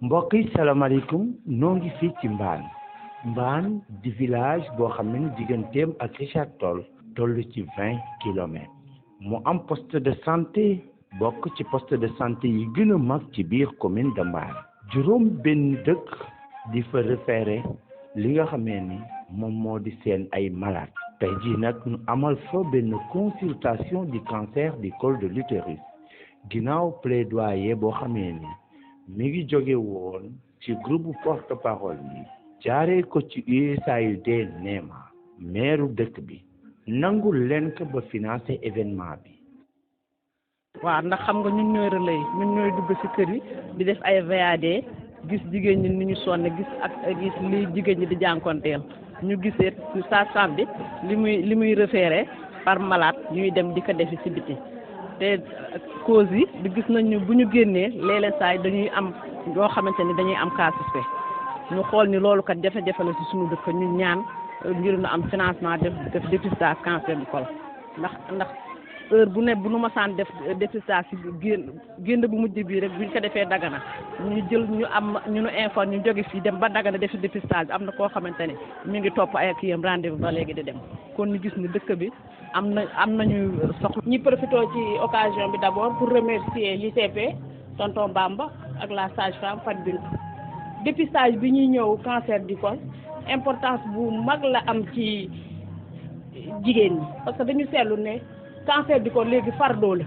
mbokk yi salaamaaleykum noo ngi fii ci Mbane di village boo xam ne digganteem ak Richard Toll toll ci 20 kilomètres mu am poste de santé bokk ci poste de santé yi gën a mag ci biir commune de Mbane juróom benn dëkk di fa référé li nga xamee ni moom moo di seen ay malade tey jii nag ñu amal fa benn consultation du cancer du col de l'utérus ginnaaw plaidoyer boo xamee ni mi ngi jóge woon ci groupe porte-parole yi jaaree ko ci USAID NEMA maire dëkk bi nangul leen ko ba financer événement bi. waaw ndax xam nga ñun ñooy relais ñun ñooy dugg ci kër yi di def ay VAD gis jigéen ñi ni ñu sonne gis li jigéen ñi di jànkonteel ñu gisee sage-femme bi li muy référé par malade ñuy dem di ko defi ci biti te cause yi di gis nañu bu ñu génnee léeg-léeg saay dañuy am yoo xamante ni dañuy am cas suspect ñu xool ni loolu kat jafe-jafe la ci suñu dëkk ñu ñaan ngir ñu am financement def dépistage cancer du col ndax heure bu ne bu nu masaan def dépistage ci génn bu mujj bii rek buñ ko defee Dagana ñu jël ñu nu informe ñu jóge fii dem ba Dagana defi dépistage am na koo xamante ne mi ngi topp ay kiyam rendez-vous ba léegi di dem kon ñu gis ni dëkk bi am nañu soxla. ñi profité ci occasion bi d'abord pour remercier l'ICP tonton Bamba ak la sage-femme Fatou Bintou dépistage bi ñuy ñëw cancer du col importance bu mag la am ci jigéen ñi parce que dañu seetlu ne cancer du col léegi fardeau la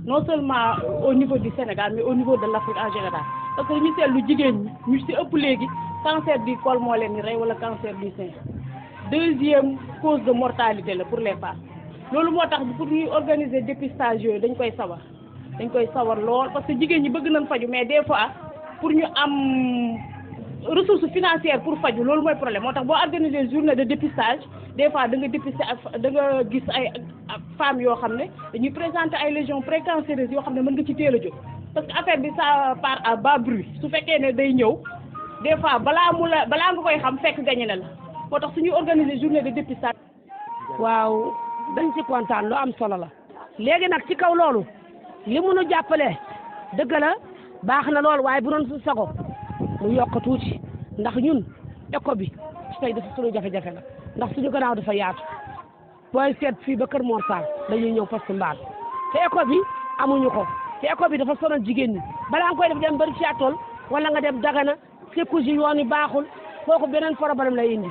non seulement au niveau du Sénégal mais au niveau de l'Afrique en général parce que dañu seetlu jigéen ñi ñu ci ëpp léegi cancer du col moo leen di rey wala cancer du sein deuxième cause de mortalité la pour les femmes loolu moo tax pour ñuy organiser dépistage yooyu dañ koy sawar lool parce que jigéen ñi bëgg nañ faju mais des fois pour ñu am ressource financière pour faju loolu mooy problème moo tax boo organiser journée de dépistage des fois da nga dépister da nga gis ay femmes yoo xam ne dañuy présenter ay lésions précancéreuses yoo xam ne mën nga ci teel a jóg parce que affaire bi ça part à bas bruit su fekkee ne day ñëw des fois balaa nga koy xam fekk gañe na la moo tax suñuy organiser journée de dépistage. waaw dañ ci kontaan lu am solo la léegi nag ci kaw loolu li mu nu jàppale dëgg la baax na lool waaye bu doon su sago mu yokk tuuti ndax ñun éco bi tey dafa suñu jafe-jafe la ndax suñu gannaaw dafa yaatu booy seet fii ba Kër Mor Sarr dañuy ñëw poste Mbane te éco bi amuñu ko te éco bi dafa sonal jigéen ñi balaa nga koy def dem bari Richard Toll wala nga dem Dagana secours yi yoon yi baaxul kooku beneen problème lay indi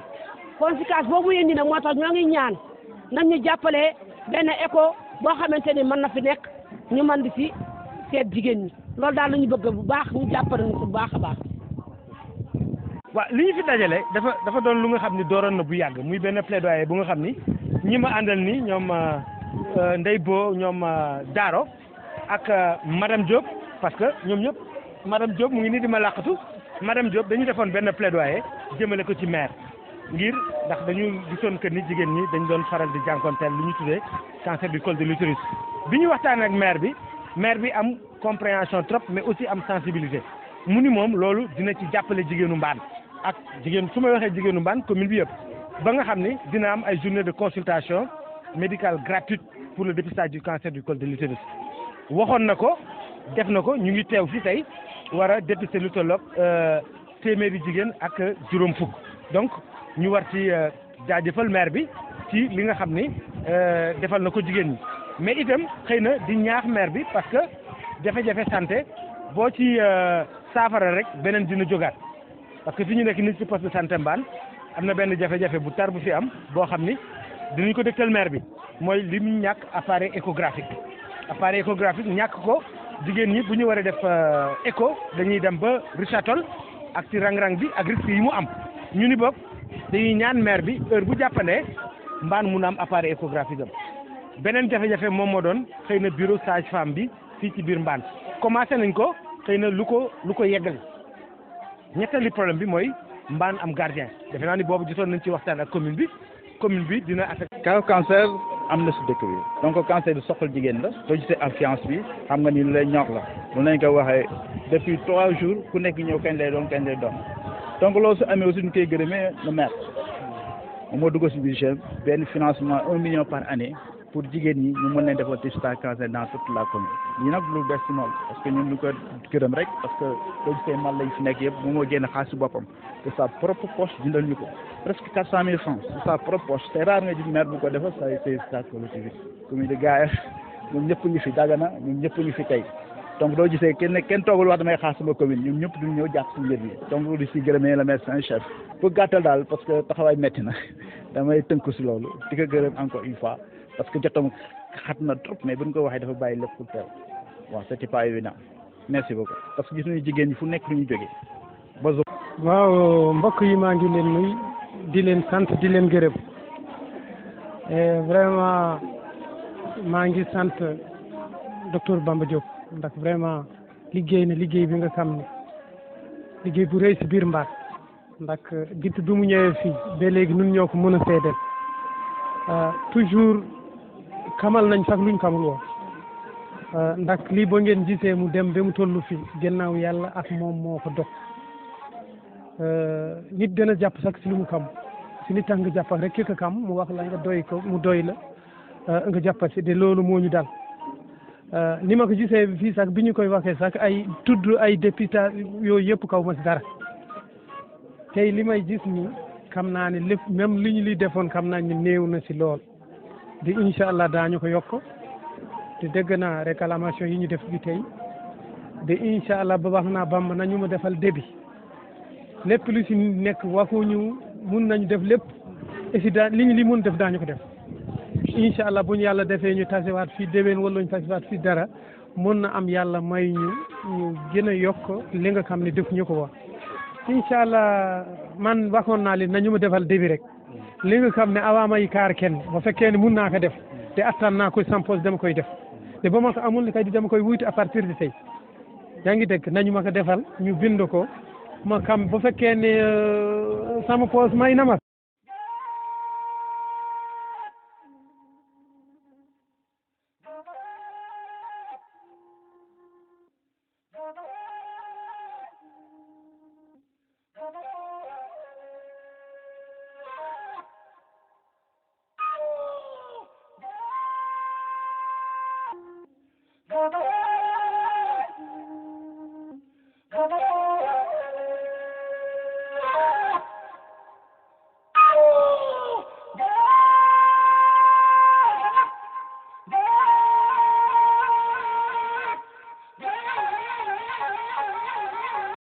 conséquence boobu indi nag moo tax ñoo ngi ñaan nañ ñu jàppale benn éco boo xamante ni mën na fi nekk ñu mën di ci seet jigéen ñi loolu daal la ñu bëgg bu baax ñu jàppale ñu bu baax a baax. waaw li ñu fi dajale dafa doon lu nga xam ni dooroon na bu yàgg muy benn plaidoyer bu nga xam ni ñi ma àndal ni ñoom Ndeye Bo ñoom Daaro ak madame Diop parce que ñoom ñëpp madame Diop mu ngi nii di ma làqatu madame Diop dañu defoon benn plaidoyer jëmale ko ci maire ngir ndax dañu gisoon que ni jigéen ñi dañ doon faral di jànkonteel lu ñu tuddee cancer du col de l'utérus bi ñu waxtaan ak maire bi am compréhension trop mais aussi am sensibilité mu ni moom loolu dina ci jàppale jigéenu Mbane ak jigéen su may waxee jigéenu Mbane commune bi yëpp ba nga xam ni dina am ay journée de consultation médicale gratuite pour le dépistage du cancer du col de l'utérus waxoon na ko def na ko ñu ngi teew fi tey war a dépister lu tolloog téeméeri jigéen ak juróom fukk donc ñu war ci jaajëfal maire bi ci li nga xam ni defal na ko jigéen ñi mais itam xëy na di ñaax maire bi parce que jafe-jafe santé boo ci saafara rek beneen dina jógaat parce que fi ñu nekk nit ci poste de santé Mbane am na benn jafe-jafe bu tar bu fi am boo xam ni dinañ ko dëgtal maire bi mooy li mu ñàkk appareil échographique ñàkk ko jigéen ñi bu ñu waree def écho dañuy dem ba Richard Toll ak ci rang-rang bi ak risque yi mu am ñu ni bokk dañuy ñaan maire bi heure bu jàppandee Mbane mun a am appareil échographique am beneen jafe-jafe moom moo doon xëy na bureau sage-femme bi fii ci biir Mbane commencé nañ ko xëy na lu ko yeggal ñetteeli problème bi mooy Mbane am gardien defe naa ni boobu gisoon nañ ci waxtaan ak commune bi dina affecté. cancer am na si dëkk bi donc cancer bi soxal jigéen la soo gisee affluence bi xam nga ni lu lay ñor la lu lañ ko waxee depuis 3 jours ku nekk ñëw kañ lay doon donc loolu su amee aussi ñu koy gërëmee le maire moo dugg si budget benn financement 1 million par année pour jigéen ñi ñu mën leen defal dépistage cancer dans toute la commune lii nag lu bees si moom parce que ñun ñu ko gërëm rek parce que soo gisee mal lañ fi nekk yëpp moom moo génn xaalis si boppam de sa propre poche jëndal ñu ko presque 400 000 francs de sa propre poche c'est rare nga gis maire bu ko defal ça c'est sa collectivité commune de Gaye ñun ñëpp ñu fi Dagana ñun ñëpp ñu fi tey donc doo gisee kenn toogul wax damay xaar sama commune ñun ñëpp duñ ñëw jàpp si mbir mi donc loolu si gërëmee le maire c'est un chef pour gàttal daal parce que taxawaay metti na damay tënku si loolu di ko gërëm encore une fois parce que jotam xat na trop mais bu ñu ko waxee dafa bàyyi lépp pour teew waaw c'était pas évident merci beaucoup parce que gis nañu jigéen ñi fu nekk lu ñu jógee ba waaw mbokk yi maa ngi leen nuyu di leen sant di leen gërëm vraiment maa ngi sant docteur Bamba Diop ndax vraiment liggéey na liggéey bi nga xam ne liggéey bu rëy si biir Mbaar ndax depuis bi mu ñëwee fii ba léegi nun ñoo ko mën a seedeel toujours xamal nañ sax luñ xamul woon ndax lii ba ngeen gisee mu dem ba mu tollu fii gannaaw yàlla ak moom moo ko dox nit gën a jàpp sax si lu mu xam si li tax nga jàpp rek ki ko xam mu wax la nga doy ko mu doy la nga jàpp si de loolu moo ñu dal ni ma ko gisee fii sax bi ñu koy waxee sax ay tudd ay dépistage yooyu yëpp kaw ma si dara tey li may gis nii xam naa ne lépp même li ñu li defoon xam naa ne néew na si lool di incha allah daañu ko yokk te dégg naa réclamation yi ñu def bi tey de incha allah ba wax naa Bamba nañu ma defal débit lépp lu si nekk waxuñu mun nañu def lépp et si daa li ñu li mun def daañu ko def incha allah bu ñu yàlla defee ñu tasewaat fii déwén wala ñu tasewaat fii dara mun na am yàlla may ñu gën a yokk li nga xam ne def ñu ko wax incha allah man waxoon naa leen nañu ma defal débit rek li nga xam ne avant may kaar kenn ba fekkee ne mun naa ko def te attan naa ko sans pause dama koy def te ba ma ko amul ne kay di dama koy wuyti à partir de tey yaa ngi dégg nañu ma ko defal ñu bind ko ma xam ba fekkee ne sama poos may na ma